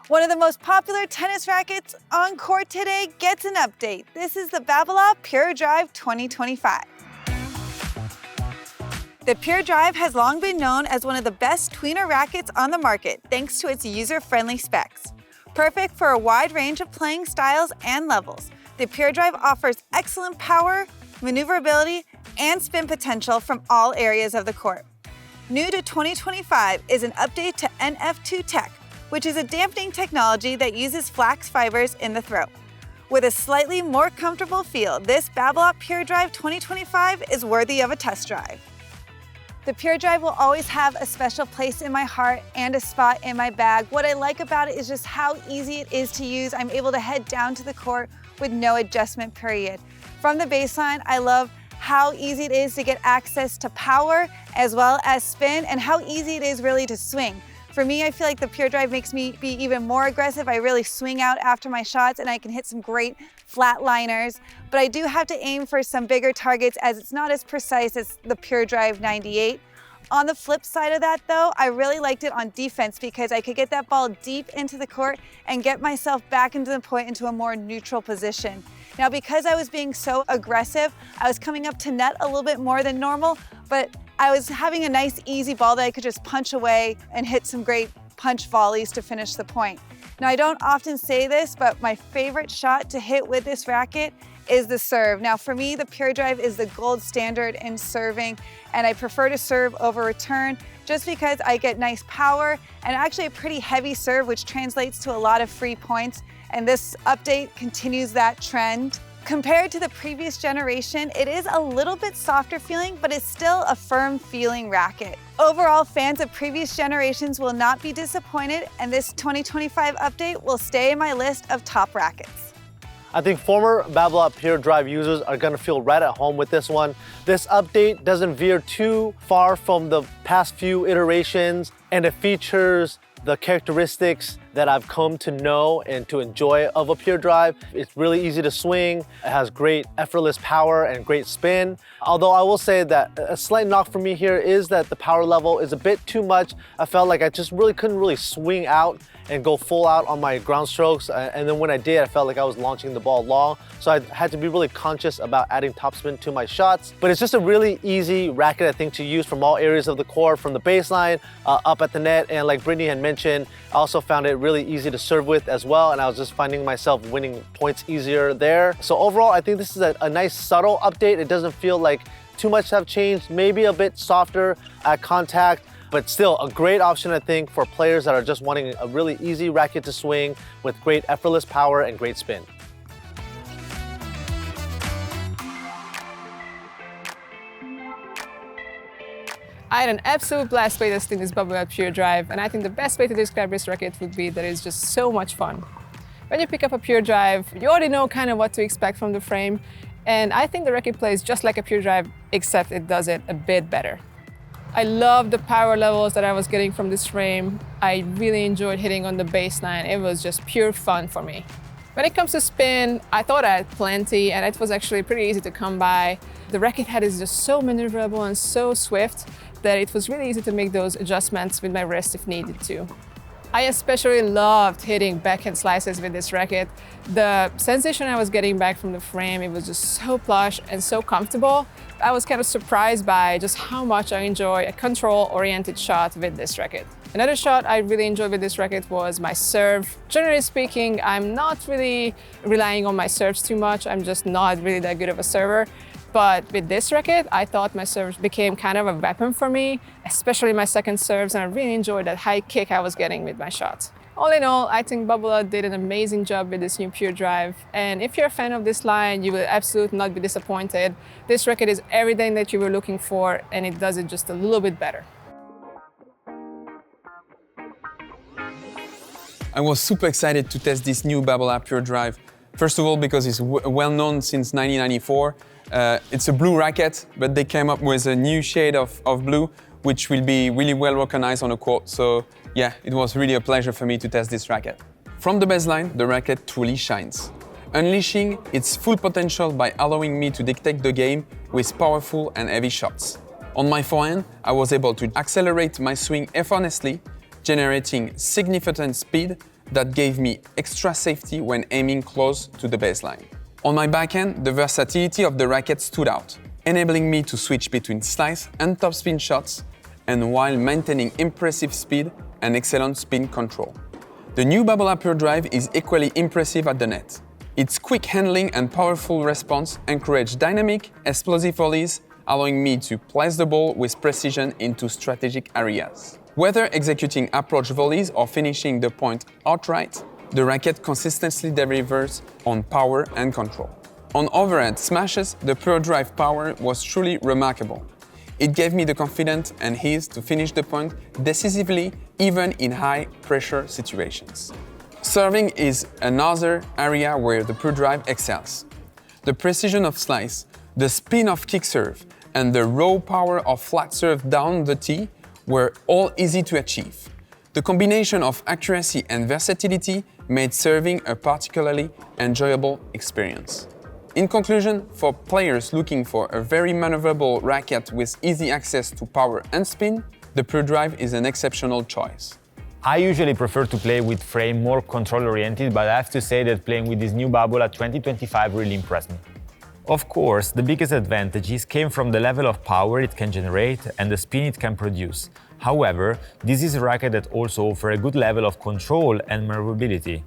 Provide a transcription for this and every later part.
One of the most popular tennis rackets on court today gets an update. This is the Babolat Pure Drive 2025. The Pure Drive has long been known as one of the best tweener rackets on the market thanks to its user-friendly specs. Perfect for a wide range of playing styles and levels, the Pure Drive offers excellent power, maneuverability, and spin potential from all areas of the court. New to 2025 is an update to NF2 Tech, which is a dampening technology that uses flax fibers in the throat. With a slightly more comfortable feel, this Babolat Pure Drive 2025 is worthy of a test drive. The Pure Drive will always have a special place in my heart and a spot in my bag. What I like about it is just how easy it is to use. I'm able to head down to the court with no adjustment period. From the baseline, I love how easy it is to get access to power as well as spin, and how easy it is really to swing. For me, I feel like the Pure Drive makes me be even more aggressive. I really swing out after my shots and I can hit some great flatliners, but I do have to aim for some bigger targets as it's not as precise as the Pure Drive 98. On the flip side of that though, I really liked it on defense because I could get that ball deep into the court and get myself back into the point into a more neutral position. Now, because I was being so aggressive, I was coming up to net a little bit more than normal, but I was having a nice easy ball that I could just punch away and hit some great punch volleys to finish the point. Now, I don't often say this, but my favorite shot to hit with this racket is the serve. Now, for me, the Pure Drive is the gold standard in serving, and I prefer to serve over return just because I get nice power and actually a pretty heavy serve, which translates to a lot of free points, and this update continues that trend. Compared to the previous generation, it is a little bit softer feeling, but it's still a firm feeling racket. Overall, fans of previous generations will not be disappointed, and this 2025 update will stay in my list of top rackets. I think former Babolat Pure Drive users are gonna feel right at home with this one. This update doesn't veer too far from the past few iterations, and it features the characteristics that I've come to know and to enjoy of a Pure Drive. It's really easy to swing, it has great effortless power and great spin. Although I will say that a slight knock for me here is that the power level is a bit too much. I felt like I just couldn't really swing out and go full out on my ground strokes. And then when I did, I felt like I was launching the ball long. So I had to be really conscious about adding topspin to my shots. But it's just a really easy racket, I think, to use from all areas of the court, from the baseline, up at the net. And like Brittany had mentioned, I also found it really easy to serve with as well. And I was just finding myself winning points easier there. So overall, I think this is a nice subtle update. It doesn't feel like too much have changed, maybe a bit softer at contact, but still a great option, I think, for players that are just wanting a really easy racket to swing with great effortless power and great spin. I had an absolute blast playtesting this Babolat Pure Drive, and I think the best way to describe this racket would be that it's just so much fun. When you pick up a Pure Drive, you already know kind of what to expect from the frame, and I think the racket plays just like a Pure Drive, except it does it a bit better. I love the power levels that I was getting from this frame. I really enjoyed hitting on the baseline. It was just pure fun for me. When it comes to spin, I thought I had plenty, and it was actually pretty easy to come by. The racket head is just so maneuverable and so swift that it was really easy to make those adjustments with my wrist if needed to. I especially loved hitting backhand slices with this racket. The sensation I was getting back from the frame, it was just so plush and so comfortable. I was kind of surprised by just how much I enjoy a control-oriented shot with this racket. Another shot I really enjoyed with this racket was my serve. Generally speaking, I'm not really relying on my serves too much. I'm just not really that good of a server. But with this racket, I thought my serves became kind of a weapon for me, especially my second serves, and I really enjoyed that high kick I was getting with my shots. All in all, I think Babolat did an amazing job with this new Pure Drive, and if you're a fan of this line, you will absolutely not be disappointed. This racket is everything that you were looking for, and it does it just a little bit better. I was super excited to test this new Babolat Pure Drive. First of all, because it's well known since 1994. It's a blue racket, but they came up with a new shade of blue, which will be really well recognized on the court. So yeah, it was really a pleasure for me to test this racket. From the baseline, the racket truly shines, unleashing its full potential by allowing me to dictate the game with powerful and heavy shots. On my forehand, I was able to accelerate my swing effortlessly, generating significant speed that gave me extra safety when aiming close to the baseline. On my backhand, the versatility of the racket stood out, enabling me to switch between slice and topspin shots, and while maintaining impressive speed and excellent spin control. The new Babolat Pure Drive is equally impressive at the net. Its quick handling and powerful response encourage dynamic, explosive volleys, allowing me to place the ball with precision into strategic areas. Whether executing approach volleys or finishing the point outright, the racket consistently delivers on power and control. On overhead smashes, the Pure Drive power was truly remarkable. It gave me the confidence and ease to finish the point decisively, even in high-pressure situations. Serving is another area where the Pure Drive excels. The precision of slice, the spin of kick serve, and the raw power of flat serve down the tee were all easy to achieve. The combination of accuracy and versatility made serving a particularly enjoyable experience. In conclusion, for players looking for a very maneuverable racket with easy access to power and spin, the Pure Drive is an exceptional choice. I usually prefer to play with frame more control-oriented, but I have to say that playing with this new Babolat 2025 really impressed me. Of course, the biggest advantages came from the level of power it can generate and the spin it can produce. However, this is a racket that also offers a good level of control and maneuverability.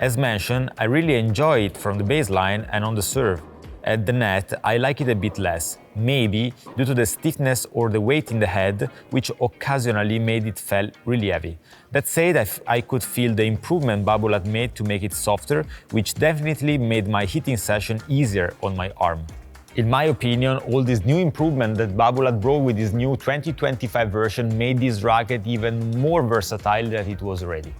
As mentioned, I really enjoy it from the baseline and on the serve. At the net, I like it a bit less, maybe due to the stiffness or the weight in the head, which occasionally made it feel really heavy. That said, I could feel the improvement Babolat made to make it softer, which definitely made my hitting session easier on my arm. In my opinion, all this new improvement that Babolat brought with this new 2025 version made this racket even more versatile than it was already.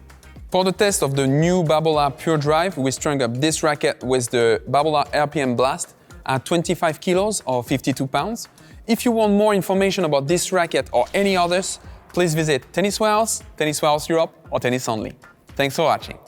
For the test of the new Babolat Pure Drive, we strung up this racket with the Babolat RPM Blast at 25 kilos or 52 pounds. If you want more information about this racket or any others, please visit Tennis Warehouse, Tennis Warehouse Europe, or Tennis Only. Thanks for watching.